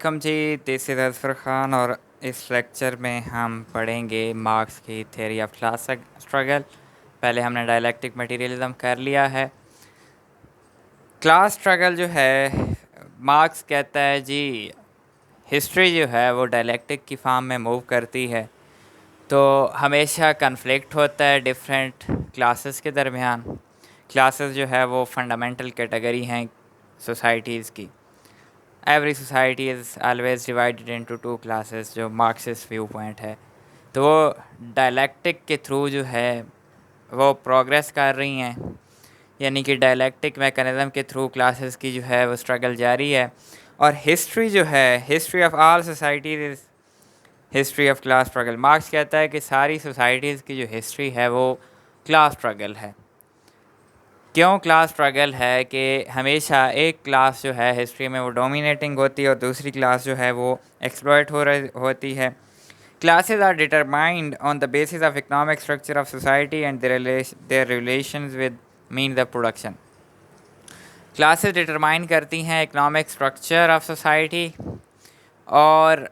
Welcome ji, this is Azfar Khan और इस lecture में हम पढ़ेंगे मार्क्स की थ्योरी ऑफ क्लास स्ट्रगल। पहले हमने डायलेक्टिक मटेरियलिज्म कर लिया है। क्लास स्ट्रगल जो है, मार्क्स कहता है जी हिस्ट्री जो है वो डायलेक्टिक की फॉर्म में मूव करती है, तो हमेशा कन्फ्लिक्ट होता है डिफरेंट क्लासेस के दरमियान। क्लासेस जो है वो फंडामेंटल कैटेगरी हैं सोसाइटीज़ की। Every society is always divided into two classes, जो मार्क्सिस्ट व्यू पॉइंट है। तो वो डायलेक्टिक के थ्रू जो है वो प्रोग्रेस कर रही हैं, यानी कि डायलेक्टिक मैकेनिज़्म के थ्रू क्लासेस की जो है वो स्ट्रगल जारी है। और हिस्ट्री जो है, history of all societies is history of class struggle. Marks कहता है कि सारी सोसाइटीज़ की जो हिस्ट्री है वो क्लास स्ट्रगल है। क्यों क्लास स्ट्रगल है कि हमेशा एक क्लास जो है हिस्ट्री में वो डोमिनेटिंग होती है और दूसरी क्लास जो है वो एक्सप्लॉइट होती है। Classes are determined on the basis of economic structure of society and their relations with mean the production. Classes determine करती हैं इकोनॉमिक स्ट्रक्चर ऑफ सोसाइटी और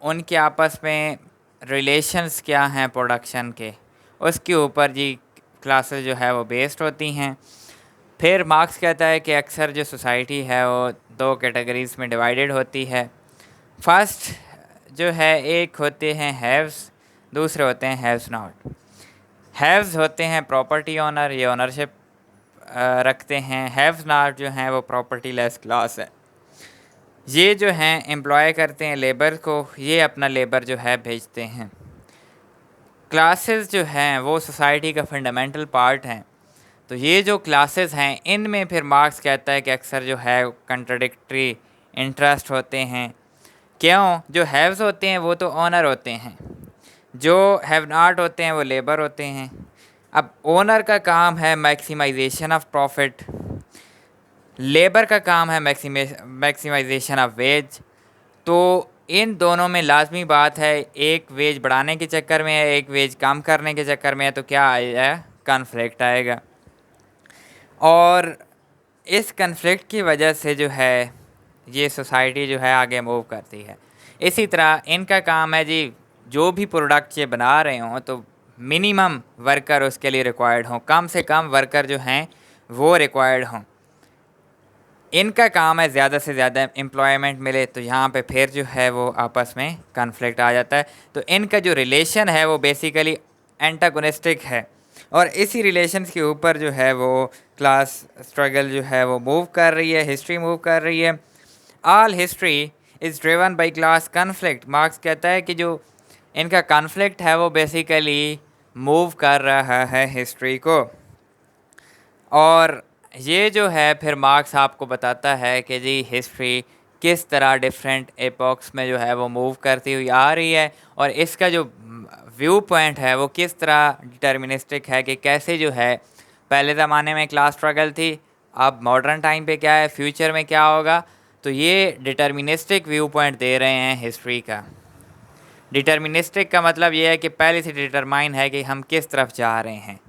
उनके आपस में रिलेशंस क्या हैं प्रोडक्शन के, उसके ऊपर जी क्लासेस जो है वो बेस्ड होती हैं। फिर मार्क्स कहता है कि अक्सर जो सोसाइटी है वो दो कैटेगरीज़ में डिवाइडेड होती है। फर्स्ट जो है, एक होते हैं हैव्स, दूसरे होते हैं हैव्स नॉट। हैव्स होते हैं प्रॉपर्टी ओनर, ये ओनरशिप रखते हैं। हैव्स नॉट जो हैं वो प्रॉपर्टी लेस क्लास है। ये जो हैं एम्प्लॉय करते हैं लेबर को, ये अपना लेबर जो है भेजते हैं। क्लासेस जो हैं वो सोसाइटी का फंडामेंटल पार्ट हैं। तो ये जो क्लासेस हैं इनमें फिर मार्क्स कहता है कि अक्सर जो है कंट्राडिक्टरी इंटरेस्ट होते हैं। क्यों? जो हैव्स होते हैं वो तो ओनर होते हैं, जो हैव नॉट होते हैं वो लेबर होते हैं। अब ओनर का काम है मैक्सिमाइजेशन ऑफ प्रॉफिट, लेबर का काम है मैक्सिमाइजेशन ऑफ वेज। तो इन दोनों में लाजमी बात है, एक वेज बढ़ाने के चक्कर में है, एक वेज कम करने के चक्कर में है, तो क्या आएगा? कॉन्फ्लिक्ट आएगा। और इस कन्फ्लिक्ट की वजह से जो है ये सोसाइटी जो है आगे मूव करती है। इसी तरह इनका काम है जी, जो भी प्रोडक्ट ये बना रहे हों तो मिनिमम वर्कर उसके लिए रिक्वायर्ड हों, कम से कम वर्कर जो हैं वो रिक्वायर्ड हों। इनका काम है ज़्यादा से ज़्यादा एम्प्लॉयमेंट मिले, तो यहाँ पे फिर जो है वो आपस में कन्फ्लिक्ट आ जाता है। तो इनका जो रिलेशन है वो बेसिकली एंटागोनिस्टिक है, और इसी रिलेशंस के ऊपर जो है वो क्लास स्ट्रगल जो है वो मूव कर रही है, हिस्ट्री मूव कर रही है। All history is driven by class conflict. Marks कहता है कि जो इनका कन्फ्लिक्ट है वो बेसिकली मूव कर रहा है हिस्ट्री को। और ये जो है फिर मार्क्स आपको बताता है कि जी हिस्ट्री किस तरह डिफरेंट एपॉक्स में जो है वो मूव करती हुई आ रही है, और इसका जो व्यू पॉइंट है वो किस तरह डिटर्मिनिस्टिक है, कि कैसे जो है पहले ज़माने में क्लास स्ट्रगल थी, अब मॉडर्न टाइम पे क्या है, फ्यूचर में क्या होगा। तो ये डिटर्मिनिस्टिक व्यू पॉइंट दे रहे हैं हिस्ट्री का। डिटर्मिनिस्टिक का मतलब ये है कि पहले से डिटरमाइन है कि हम किस तरफ जा रहे हैं।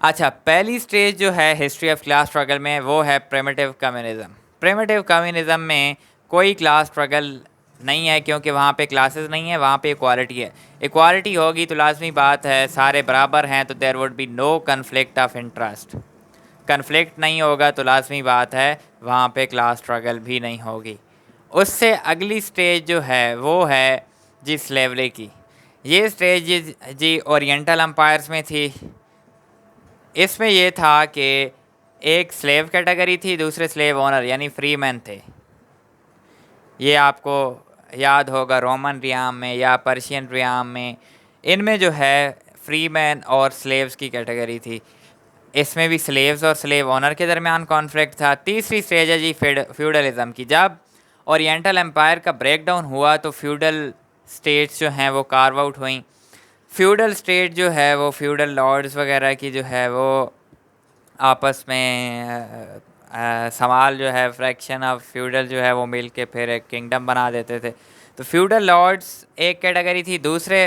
अच्छा, पहली स्टेज जो है हिस्ट्री ऑफ क्लास स्ट्रगल में वो है प्रिमिटिव कम्युनिज़्म। प्रिमिटिव कम्युनिज़्म में कोई क्लास स्ट्रगल नहीं है, क्योंकि वहाँ पे क्लासेस नहीं है, वहाँ पे इक्वालिटी है। इक्वालिटी होगी तो लाजमी बात है सारे बराबर हैं, तो there would be no conflict of interest. Conflict नहीं होगा तो लाजमी बात है वहाँ पे क्लास स्ट्रगल भी नहीं होगी। उससे अगली स्टेज जो है वो है जी स्लेवरी की। ये स्टेज जी ओरिएंटल एम्पायर्स में थी। इसमें ये था कि एक स्लेव कैटेगरी थी, दूसरे स्लेव ओनर यानी फ्री मैन थे। ये आपको याद होगा रोमन रियाम में या पर्शियन रियाम में, इनमें जो है फ्री मैन और स्लेव्स की कैटेगरी थी। इसमें भी स्लेव्स और स्लेव ओनर के दरमियान कॉन्फ्लिक्ट था। तीसरी स्टेज है जी फ्यूडलिज्म की। जब ओरिएंटल एम्पायर का ब्रेकडाउन हुआ तो फ्यूडल स्टेट्स जो हैं वो कार्व आउट हुई। फ्यूडल स्टेट जो है वो फ्यूडल लॉर्ड्स वगैरह की जो है वो आपस में समाल जो है फ्रैक्शन ऑफ फ्यूडल जो है वो मिल के फिर एक किंगडम बना देते थे। तो फ्यूडल लॉर्ड्स एक कैटेगरी थी, दूसरे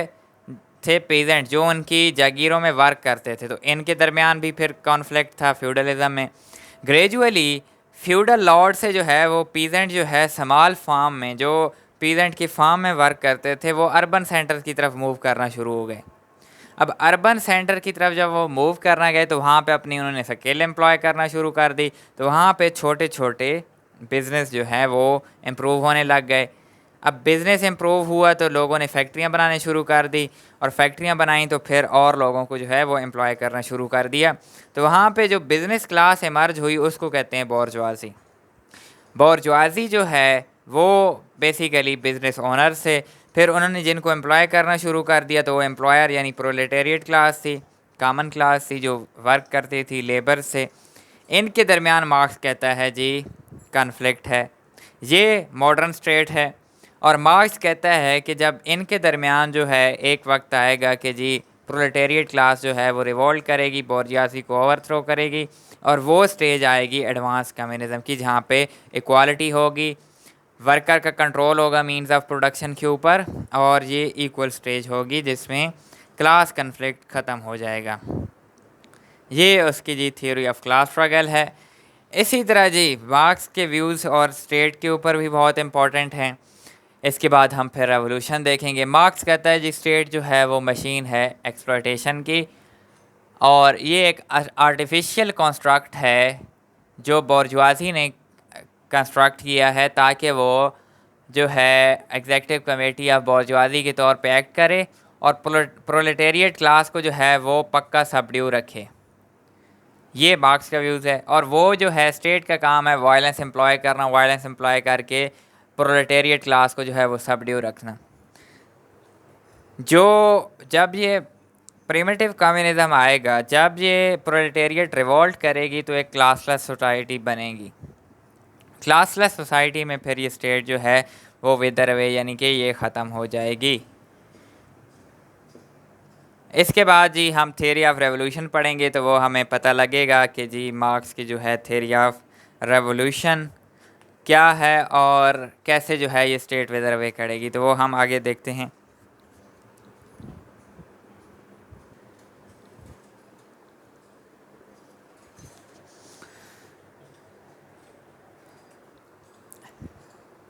थे पेजेंट जो उनकी जागीरों में वर्क करते थे। तो इनके दरमियान भी फिर कॉन्फ्लिक्ट था फ्यूडलिज्म में। ग्रेजुअली फ्यूडल लॉर्ड से जो है वो पीजेंट जो है स्मॉल फार्म में, जो पीजेंट की फार्म में वर्क करते थे, वो अर्बन सेंटर की तरफ मूव करना शुरू हो गए। अब अर्बन सेंटर की तरफ जब वो मूव करना गए तो वहाँ पे अपनी उन्होंने स्किल एम्प्लॉय करना शुरू कर दी। तो वहाँ पे छोटे छोटे बिजनेस जो है वो इम्प्रूव होने लग गए। अब बिज़नेस इम्प्रूव हुआ तो लोगों ने फैक्ट्रियाँ बनाने शुरू कर दी, और फैक्ट्रियाँ बनाई तो फिर और लोगों को जो है वो एम्प्लॉय करना शुरू कर दिया। तो वहाँ पे जो बिज़नेस क्लास इमर्ज हुई उसको कहते हैं बोर्जवाजी। बोर्जवाजी जो है वो बेसिकली बिजनेस ओनर से, फिर उन्होंने जिनको एम्प्लॉय करना शुरू कर दिया तो वो एम्प्लॉयर यानी प्रोलेटेरिएट क्लास थी, कॉमन क्लास थी जो वर्क करती थी लेबर से। इनके दरमियान मार्क्स कहता है जी कन्फ्लिक्ट है, ये मॉडर्न स्टेट है। और मार्क्स कहता है कि जब इनके दरमियान जो है एक वक्त आएगा कि जी प्रोलेटेरिएट क्लास जो है वो रिवोल्ट करेगी, बोर्जियासी को ओवरथ्रो करेगी, और वो स्टेज आएगी एडवांस कम्युनिज्म की जहाँ पे इक्वालिटी होगी, वर्कर का कंट्रोल होगा मींस ऑफ प्रोडक्शन के ऊपर, और ये इक्वल स्टेज होगी जिसमें क्लास कन्फ्लिक्ट ख़त्म हो जाएगा। ये उसकी जी थ्योरी ऑफ क्लास स्ट्रगल है। इसी तरह जी मार्क्स के व्यूज़ और स्टेट के ऊपर भी बहुत इंपॉर्टेंट हैं। इसके बाद हम फिर रेवोल्यूशन देखेंगे। मार्क्स कहता है जी स्टेट जो है वो मशीन है एक्सप्लॉयटेशन की, और ये एक आर्टिफिशियल कंस्ट्रक्ट है जो बोर्जुआजी ने कंस्ट्रक्ट किया है ताकि वो जो है एग्जेक्टिव कमेटी ऑफ बोर्जुआजी के तौर पे एक्ट करे और प्रोलेटेरिएट क्लास को जो है वो पक्का सबड्यू रखे। ये मार्क्स का व्यूज़ है। और वो जो है स्टेट का काम है वायलेंस एम्प्लॉय करना, वायलेंस एम्प्लॉय करके प्रोलेटेरिएट क्लास को जो है वो सबड्यू रखना। जो जब ये प्रिमिटिव कम्युनिज्म आएगा, जब ये प्रोलेटेरिएट रिवोल्ट करेगी तो एक क्लासलेस सोसाइटी बनेगी। क्लासलेस सोसाइटी में फिर ये स्टेट जो है वो विदर अवे यानी कि ये ख़त्म हो जाएगी। इसके बाद जी हम थ्योरी ऑफ रेवोल्यूशन पढ़ेंगे तो वो हमें पता लगेगा कि जी मार्क्स की जो है थ्योरी ऑफ रेवोल्यूशन क्या है और कैसे जो है ये स्टेट विदर अवे करेगी, तो वो हम आगे देखते हैं।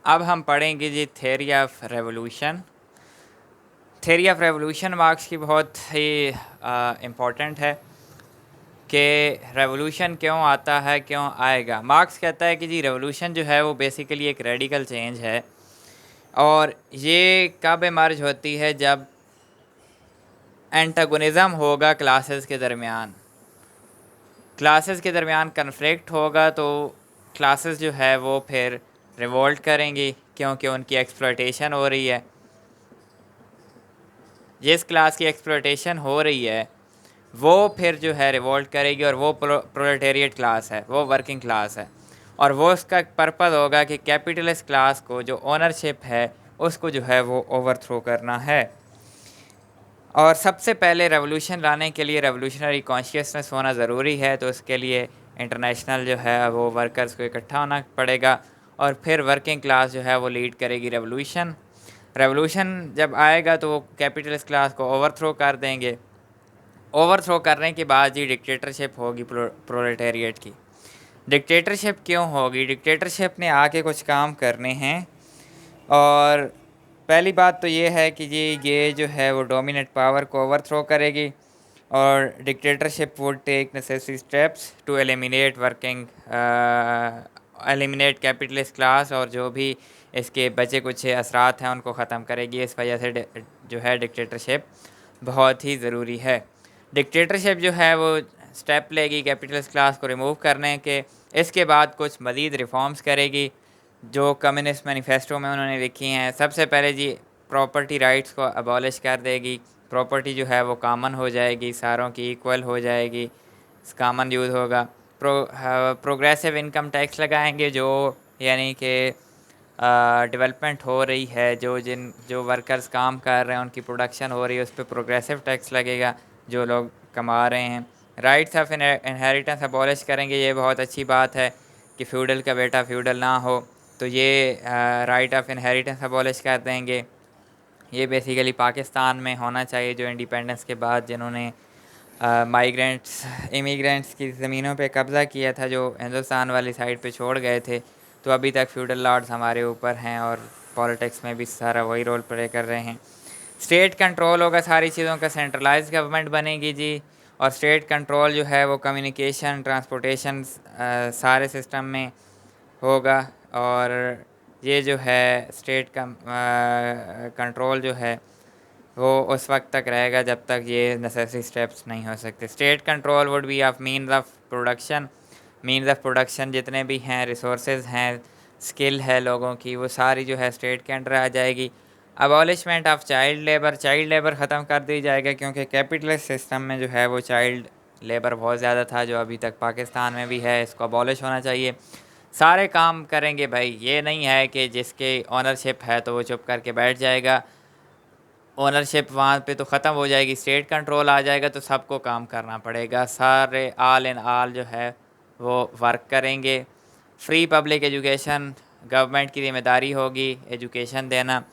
अब हम पढ़ेंगे ji theory of revolution. Theory of revolution Marx की बहुत ही इम्पोर्टेंट है कि रेवोल्यूशन क्यों आता है, क्यों आएगा। मार्क्स कहता है कि जी रेवोल्यूशन जो है वो बेसिकली एक रेडिकल चेंज है, और ये कब इमर्ज होती है जब एंटागोनिज़म होगा क्लासेस के दरमियान। क्लासेस के दरमियान कन्फ्लिक्ट होगा तो क्लासेस जो है वो फिर रिवोल्ट करेंगी क्योंकि उनकी एक्सप्लॉयटेशन हो रही है। जिस क्लास की एक्सप्लॉयटेशन हो रही है वो फिर जो है रिवोल्ट करेगी, और वो प्रोलेटेरिएट क्लास है, वो वर्किंग क्लास है, और वो उसका पर्पज़ होगा कि कैपिटलिस्ट क्लास को जो ओनरशिप है उसको जो है वो ओवरथ्रो करना है। और सबसे पहले रेवोल्यूशन लाने के लिए रेवोल्यूशनरी कॉन्शियसनेस होना ज़रूरी है, तो उसके लिए इंटरनेशनल जो है वो वर्कर्स को इकट्ठा होना पड़ेगा, और फिर वर्किंग क्लास जो है वो लीड करेगी रेवोल्यूशन। रेवोल्यूशन जब आएगा तो वो कैपिटलिस्ट क्लास को ओवरथ्रो कर देंगे। ओवरथ्रो करने के बाद ही डिक्टेटरशिप होगी प्रोलेटेरिएट की। डिक्टेटरशिप क्यों होगी? डिक्टेटरशिप ने आके कुछ काम करने हैं, और पहली बात तो ये है कि ये जो है वो डोमिनेट पावर को ओवरथ्रो करेगी, और dictatorship would take necessary steps to eliminate working eliminate capitalist class, और जो भी इसके बचे कुछ असरात हैं उनको ख़त्म करेगी। इस वजह से जो है डिक्टेटरशिप बहुत ही ज़रूरी है। डिक्टेटरशिप जो है वो स्टेप लेगी कैपिटलिस्ट क्लास को रिमूव करने के। इसके बाद कुछ मज़ीद रिफॉर्म्स करेगी जो कम्युनिस्ट मैनिफेस्टो में उन्होंने लिखी हैं। सबसे पहले जी प्रॉपर्टी राइट्स को अबॉलिश कर देगी, प्रॉपर्टी जो है वो कॉमन हो जाएगी, सारों की इक्वल हो जाएगी, कॉमन यूज़ होगा। प्रोग्रेसिव इनकम टैक्स लगाएंगे जो यानी कि डेवलपमेंट हो रही है, जो वर्कर्स काम कर रहे हैं उनकी प्रोडक्शन हो रही है उस पर प्रोग्रेसिव टैक्स लगेगा जो लोग कमा रहे हैं। राइट्स ऑफ इनहेरिटेंस अबॉलिश करेंगे, ये बहुत अच्छी बात है कि फ्यूडल का बेटा फ्यूडल ना हो, तो ये राइट ऑफ इनहेरिटेंस अबॉलिश कर देंगे। ये बेसिकली पाकिस्तान में होना चाहिए जो इंडिपेंडेंस के बाद जिन्होंने माइग्रेंट्स इमिग्रेंट्स की ज़मीनों पे कब्ज़ा किया था, जो हिंदुस्तान वाली साइड पे छोड़ गए थे। तो अभी तक फ्यूडल लॉर्ड्स हमारे ऊपर हैं और पॉलिटिक्स में भी सारा वही रोल प्ले कर रहे हैं। स्टेट कंट्रोल होगा सारी चीज़ों का, सेंट्रलाइज्ड गवर्नमेंट बनेगी जी। और स्टेट कंट्रोल जो है वो कम्युनिकेशन, ट्रांसपोर्टेशन, सारे सिस्टम में होगा। और ये जो है स्टेट कंट्रोल जो है वो उस वक्त तक रहेगा जब तक ये नेसेसरी स्टेप्स नहीं हो सकते। State control would be of means of production. Means of production जितने भी हैं, रिसोर्सेज हैं, स्किल है लोगों की, वो सारी जो है स्टेट के अंडर आ जाएगी। Abolishment of child labour, child labour ख़त्म कर दी जाएगा, क्योंकि कैपिटलिस्ट सिस्टम में जो है वो चाइल्ड लेबर बहुत ज़्यादा था, जो अभी तक पाकिस्तान में भी है। इसको अबॉलिश होना चाहिए। सारे काम करेंगे भाई, ये नहीं है कि जिसके ऑनरशिप है तो वो चुप करके बैठ जाएगा। ओनरशिप वहाँ पे तो ख़त्म हो जाएगी, स्टेट कंट्रोल आ जाएगा, तो सबको काम करना पड़ेगा। सारे ऑल इन ऑल जो है वो वर्क करेंगे। फ्री पब्लिक एजुकेशन गवर्नमेंट की जिम्मेदारी होगी एजुकेशन देना।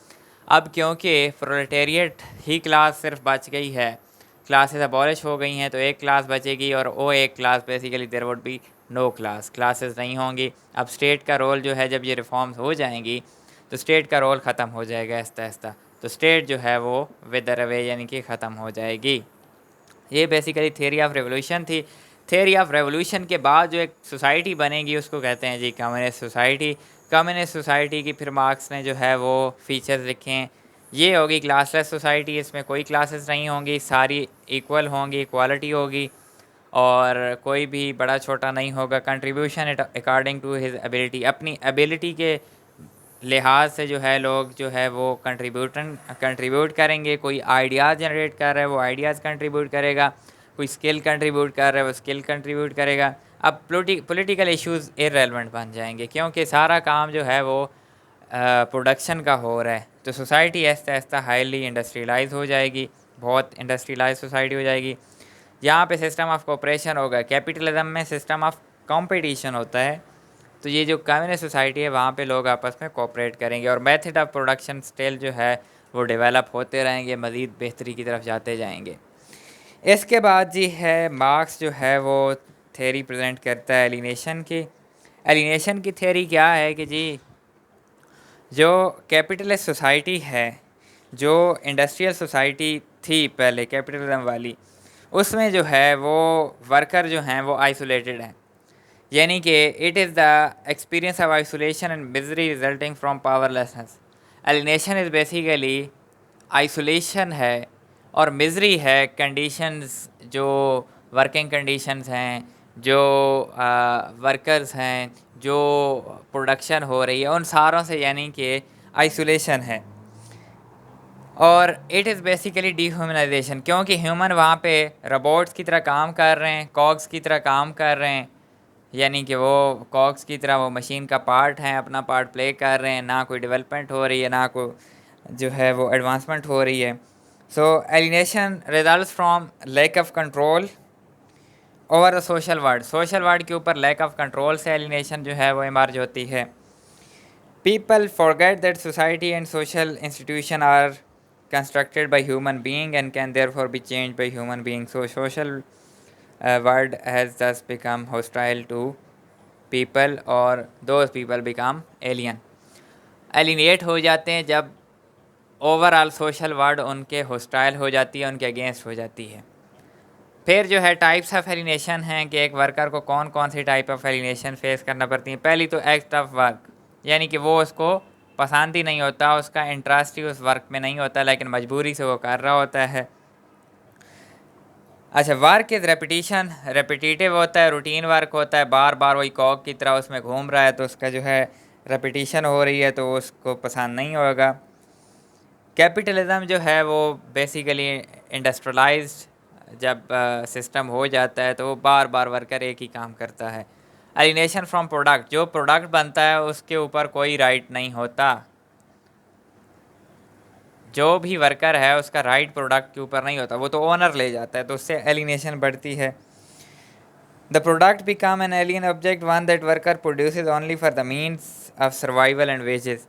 अब क्योंकि प्रोलेटेरिएट ही क्लास सिर्फ बच गई है, क्लासेस अबॉलिश हो गई हैं, तो एक क्लास बचेगी और वो एक class basically there would be no class, classes नहीं होंगी। अब स्टेट का रोल जो है, जब ये रिफॉर्म्स हो जाएंगी तो स्टेट का रोल ख़त्म हो जाएगा आहिस्ता आहिस्ता। तो स्टेट जो है वो विदर अवे यानी कि ख़त्म हो जाएगी। ये बेसिकली थ्योरी ऑफ रेवोल्यूशन थी। थ्योरी ऑफ रेवोल्यूशन के बाद जो एक सोसाइटी बनेगी उसको कहते हैं जी कम्युनिस्ट सोसाइटी। कम्युनिस्ट सोसाइटी की फिर मार्क्स ने जो है वो फीचर्स लिखे हैं। ये होगी क्लासलेस सोसाइटी, इसमें कोई क्लासेस नहीं होंगी, सारी इक्वल होंगी, इक्वालिटी होगी और कोई भी बड़ा छोटा नहीं होगा। Contribution according to his ability, अपनी एबिलिटी के लिहाज से जो है लोग जो है वो कंट्रीब्यूट करेंगे। कोई आइडियाज़ जनरेट कर रहा है वो आइडियाज़ कंट्रीब्यूट करेगा, कोई स्किल कंट्रीब्यूट कर रहा है वो स्किल कंट्रीब्यूट करेगा। अब पॉलिटिकल इश्यूज़ इररेलेवेंट बन जाएंगे, क्योंकि सारा काम जो है वो प्रोडक्शन का हो रहा है। तो society Aahista Aahista highly industrialise हो जाएगी, बहुत इंडस्ट्रियलाइज सोसाइटी हो जाएगी। यहाँ पे सिस्टम ऑफ कोऑपरेशन होगा। कैपिटलिज्म में सिस्टम ऑफ कंपटीशन होता है, तो ये जो कम्युनिस्ट सोसाइटी है वहाँ पे लोग आपस में कोऑपरेट करेंगे और मेथड ऑफ प्रोडक्शन स्टाइल जो है वो डेवलप होते रहेंगे, मज़ीद बेहतरी की तरफ जाते जाएंगे। इसके बाद जी है मार्क्स जो है वो थ्योरी प्रेजेंट करता है एलिनेशन की। एलिनेशन की थ्योरी क्या है कि जी जो कैपिटलिस्ट सोसाइटी है, जो इंडस्ट्रियल सोसाइटी थी पहले कैपिटलिज्म वाली, उसमें जो है वो वर्कर जो हैं वो आइसोलेटेड हैं। यानी कि it is the experience of isolation and misery resulting from powerlessness. Alienation is basically isolation है और मिजरी है कंडीशंस, जो वर्किंग कंडीशंस हैं, जो वर्कर्स हैं, जो प्रोडक्शन हो रही है उन सारों से, यानी कि आइसोलेशन है। और इट इज़ बेसिकली डीह्यूमनाइजेशन, क्योंकि ह्यूमन वहाँ पे रोबोट्स की तरह काम कर रहे हैं, कॉग्स की तरह काम कर रहे हैं, यानी कि वो कॉग्स की तरह वो मशीन का पार्ट है, अपना पार्ट प्ले कर रहे हैं, ना कोई डेवलपमेंट हो रही है, ना कोई जो है वो एडवांसमेंट हो रही है। So alienation results from lack of control over the social world. Social world के ऊपर लैक ऑफ कंट्रोल से एलिनेशन जो है वो इमर्ज होती है। People forget that society and social institution are constructed by human being and can therefore be changed by human being. So social world has thus become hostile to people or those people become alien. एलिनेट हो जाते हैं जब overall social world उनके hostile हो जाती है, उनके against हो जाती है। फिर जो है टाइप्स ऑफ एलिनेशन हैं कि एक वर्कर को कौन कौन सी टाइप ऑफ एलिनेशन फेस करना पड़ती है। पहली तो एक्ट ऑफ वर्क, यानी कि वो उसको पसंद ही नहीं होता, उसका इंटरेस्ट ही उस वर्क में नहीं होता, लेकिन मजबूरी से वो कर रहा होता है। अच्छा, वर्क इज़ रेपिटिशन, रेपिटेटिव होता है, रूटीन वर्क होता है, बार बार वही कॉक की तरह उसमें घूम रहा है, तो उसका जो है रेपिटिशन हो रही है, तो उसको पसंद नहीं होगा। कैपिटलिज्म जो है वो बेसिकली इंडस्ट्रियलाइज्ड जब सिस्टम हो जाता है तो वो बार बार वर्कर एक ही काम करता है। एलिनेशन फ्रॉम प्रोडक्ट, जो प्रोडक्ट बनता है उसके ऊपर कोई राइट नहीं होता, जो भी वर्कर है उसका राइट प्रोडक्ट के ऊपर नहीं होता, वो तो ओनर ले जाता है, तो उससे एलिनेशन बढ़ती है। The product become an alien object one that worker produces only for the means of survival and wages.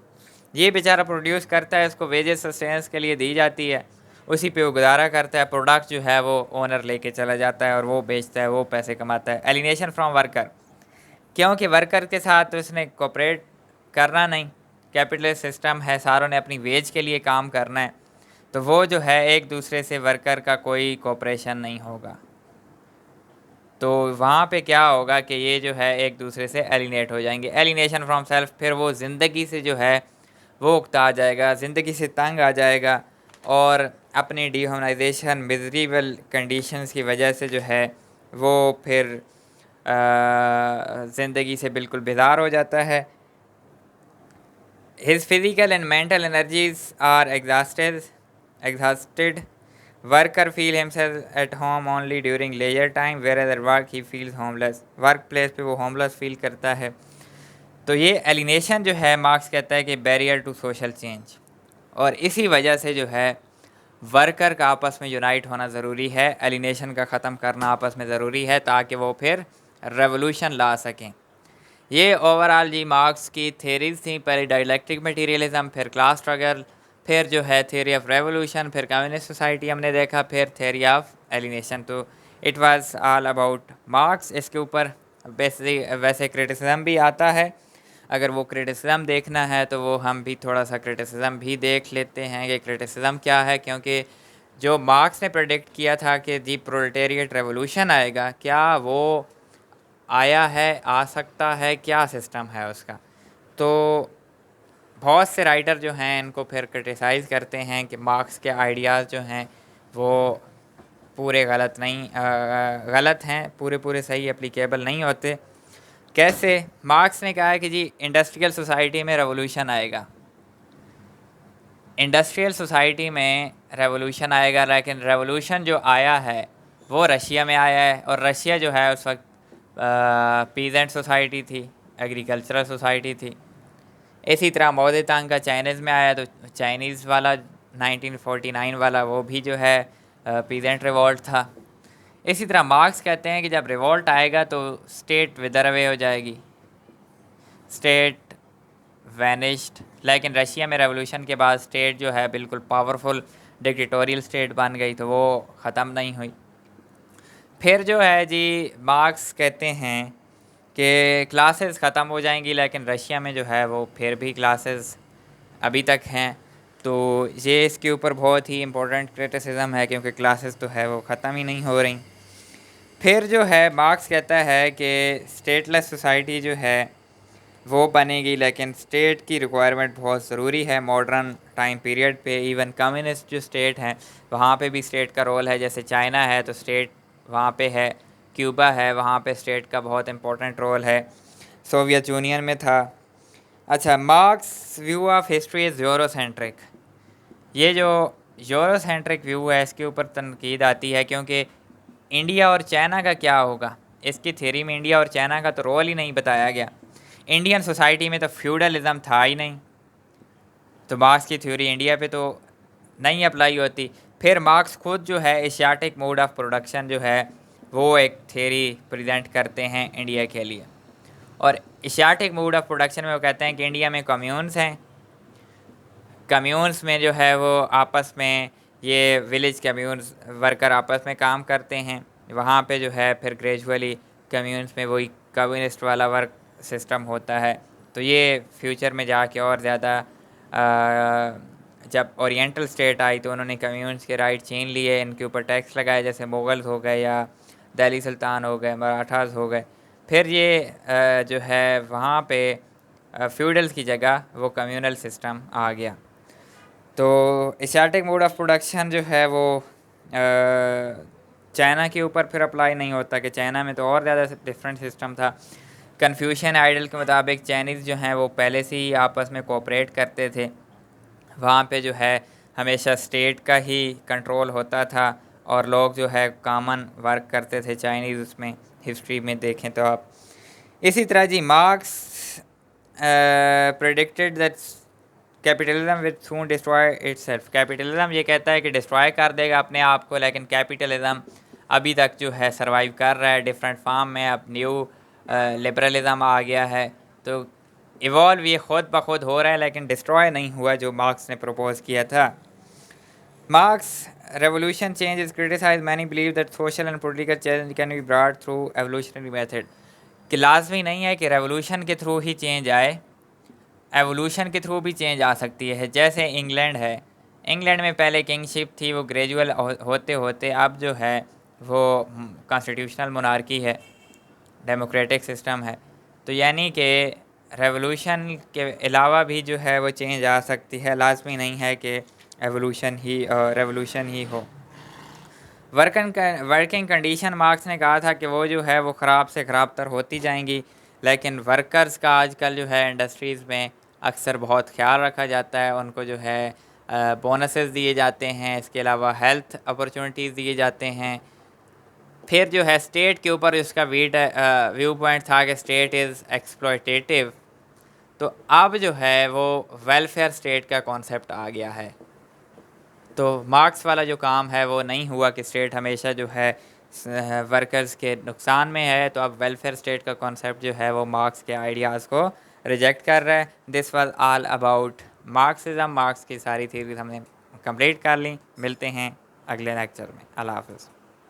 ये बेचारा प्रोड्यूस करता है, उसको वेजेस सस्टेनेंस के लिए दी जाती है, उसी पे वो गुजारा करता है, प्रोडक्ट जो है वो ओनर लेके चला जाता है और वो बेचता है, वो पैसे कमाता है। एलिनेशन फ्रॉम वर्कर, क्योंकि वर्कर के साथ तो उसने कोऑपरेट करना नहीं, कैपिटलिस्ट सिस्टम है, सारों ने अपनी वेज के लिए काम करना है, तो वो जो है एक दूसरे से वर्कर का कोई कोऑपरेशन नहीं होगा। तो वहाँ पे क्या होगा कि ये जो है एक दूसरे से एलिनेट हो जाएंगे। एलिनेशन फ्रॉम सेल्फ, फिर वो ज़िंदगी से जो है वो उकता आ जाएगा, ज़िंदगी से तंग आ जाएगा और अपनी डिह्यूमनाइजेशन मिजरेबल कंडीशंस की वजह से जो है वो फिर ज़िंदगी से बिल्कुल बेजार हो जाता है। His physical and mental energies are exhausted. Worker feel himself at home only during leisure time, whereas at work he feels homeless. Work place पे वो होमलेस फील करता है। तो ये एलिनेशन जो है, मार्क्स कहता है कि बैरियर टू सोशल चेंज, और इसी वजह से जो है वर्कर का आपस में यूनाइट होना ज़रूरी है, एलिनेशन का ख़त्म करना आपस में ज़रूरी है ताकि वो फिर रेवोल्यूशन ला सकें। ये ओवरऑल जी मार्क्स की थेरीज थी, पहले डायलैक्टिक मटीरियलिज्म, फिर क्लास स्ट्रगल, फिर जो है थ्योरी ऑफ रेवोल्यूशन, फिर कम्युनिस्ट सोसाइटी हमने देखा, फिर थ्योरी ऑफ एलिनेशन। तो it was all about marks. इसके ऊपर वैसे क्रिटिसिज्म भी आता है, अगर वो क्रिटिसिज्म देखना है तो वो हम भी थोड़ा सा क्रिटिसिज्म भी देख लेते हैं कि क्रिटिसिज्म क्या है। क्योंकि जो मार्क्स ने प्रेडिक्ट किया था कि जी प्रोलेटेरिएट रेवोल्यूशन आएगा, क्या वो आया है, आ सकता है, क्या सिस्टम है उसका। तो बहुत से राइटर जो हैं इनको फिर क्रिटिसाइज़ करते हैं कि मार्क्स के आइडियाज़ जो हैं वो पूरे गलत नहीं, गलत हैं, पूरे पूरे सही एप्लीकेबल नहीं होते। कैसे? मार्क्स ने कहा है कि जी इंडस्ट्रियल सोसाइटी में रेवोल्यूशन आएगा, इंडस्ट्रियल सोसाइटी में रेवोल्यूशन आएगा, लेकिन रेवोल्यूशन जो आया है वो रशिया में आया है, और रशिया जो है उस वक्त पीजेंट सोसाइटी थी, एग्रीकल्चरल सोसाइटी थी। इसी तरह मोदेतांग का चाइनीज़ में आया, तो चाइनीज़ वाला 1949 वाला वो भी जो है पीजेंट रिवॉल्ट था। इसी तरह मार्क्स कहते हैं कि जब रिवॉल्ट आएगा तो स्टेट विदर अवे हो जाएगी, स्टेट वैनिश्ड। लेकिन रशिया में रेवोल्यूशन के बाद स्टेट जो है बिल्कुल पावरफुल डिक्टेटोरियल स्टेट बन गई, तो वो ख़त्म नहीं हुई। फिर जो है जी मार्क्स कहते हैं कि क्लासेस ख़त्म हो जाएंगी, लेकिन रशिया में जो है वो फिर भी क्लासेस अभी तक हैं। तो ये इसके ऊपर बहुत ही इम्पोर्टेंट क्रिटिसिज्म है, क्योंकि क्लासेस तो है वो ख़त्म ही नहीं हो रही। फिर जो है मार्क्स कहता है कि स्टेटलेस सोसाइटी जो है वो बनेगी, लेकिन स्टेट की रिक्वायरमेंट बहुत ज़रूरी है मॉडर्न टाइम पीरियड पे। इवन कम्युनिस्ट जो स्टेट हैं वहाँ पे भी स्टेट का रोल है, जैसे चाइना है तो स्टेट वहाँ पे है, क्यूबा है वहाँ पे स्टेट का बहुत इम्पोर्टेंट रोल है, सोवियत यूनियन में था। अच्छा, marks view of history is Eurocentric. ये जो यूरोसेंट्रिक व्यू है इसके ऊपर तनकीद आती है, क्योंकि इंडिया और चाइना का क्या होगा, इसकी थ्योरी में इंडिया और चाइना का तो रोल ही नहीं बताया गया। इंडियन सोसाइटी में तो फ्यूडलिज्म था ही नहीं, तो मार्क्स की थ्योरी इंडिया पे तो नहीं अप्लाई होती। फिर मार्क्स खुद जो है एशियाटिक मोड ऑफ प्रोडक्शन जो है वो एक थ्योरी प्रेजेंट करते हैं इंडिया के लिए, और एशियाटिक मोड ऑफ प्रोडक्शन में वो कहते हैं कि इंडिया में कम्यून्स हैं, कम्यून्स में जो है वो आपस में ये विलेज कम्यून्स वर्कर आपस में काम करते हैं, वहाँ पे जो है फिर ग्रेजुअली कम्यून्स में वही कम्युनिस्ट वाला वर्क सिस्टम होता है। तो ये फ्यूचर में जाके और ज़्यादा जब ओरिएंटल स्टेट आई तो उन्होंने कम्यून्स के राइट छीन लिए, इनके ऊपर टैक्स लगाए, जैसे मुग़ल्स हो गए या दिल्ली सुल्तान हो गए, मराठास हो गए। फिर ये जो है वहाँ पे फ्यूडल्स की जगह वो कम्यूनल सिस्टम आ गया। तो एशियाटिक मोड ऑफ प्रोडक्शन जो है वो चाइना के ऊपर फिर अप्लाई नहीं होता, कि चाइना में तो और ज़्यादा डिफरेंट सिस्टम था। कन्फ्यूशन आइडल के मुताबिक चाइनीज़ जो हैं वो पहले से ही आपस में कोऑपरेट करते थे, वहाँ पे जो है हमेशा स्टेट का ही कंट्रोल होता था और लोग जो है कॉमन वर्क करते थे चाइनीज़, उसमें हिस्ट्री में देखें तो आप। इसी तरह ji Marx predicted that capitalism with soon destroy itself. Capitalism ये कहता है कि डिस्ट्रॉय कर देगा अपने आप को, लेकिन कैपिटलिज्म अभी तक जो है सरवाइव कर रहा है डिफरेंट फॉर्म में। अब न्यू लिबरलिज्म आ गया है, तो इवॉल्व ये ख़ुद ब खुद हो रहा है, लेकिन डिस्ट्रॉय नहीं हुआ जो मार्क्स ने प्रपोज़ किया था। Marx revolution change is criticized. Many believe that social and political change can be brought through evolutionary method. कि लाजमी नहीं है कि रेवोल्यूशन के थ्रू ही चेंज आए, एवोल्यूशन के थ्रू भी चेंज आ सकती है। जैसे इंग्लैंड है, इंग्लैंड में पहले किंगशिप थी, वो ग्रेजुअल होते होते अब जो है वो कॉन्स्टिट्यूशनल मोनार्की है, डेमोक्रेटिक सिस्टम है। तो यानी कि रेवोल्यूशन के अलावा भी जो है वो चेंज आ सकती है, लाजमी नहीं है कि एवोल्यूशन ही रेवोल्यूशन ही हो। वर्किंग कंडीशन, मार्क्स ने कहा था कि वो जो है वो ख़राब से ख़राब तर होती जाएंगी, लेकिन वर्कर्स का आजकल जो है इंडस्ट्रीज़ में अक्सर बहुत ख्याल रखा जाता है, उनको जो है बोनसेस दिए जाते हैं, इसके अलावा हेल्थ अपॉर्चुनिटीज़ दिए जाते हैं। फिर जो है स्टेट के ऊपर इसका व्यू पॉइंट था कि स्टेट इज़ एक्सप्लॉयटेटिव, तो अब जो है वो वेलफेयर स्टेट का कॉन्सेप्ट आ गया है। तो मार्क्स वाला जो काम है वो नहीं हुआ कि स्टेट हमेशा जो है वर्कर्स के नुकसान में है, तो अब वेलफेयर स्टेट का कॉन्सेप्ट जो है वो मार्क्स के आइडियाज़ को रिजेक्ट कर रहा है। This was all about Marxism. Marks की सारी थीरीज हमने कंप्लीट कर ली। मिलते हैं अगले लेक्चर में। अल्लाह हाफ़िज़।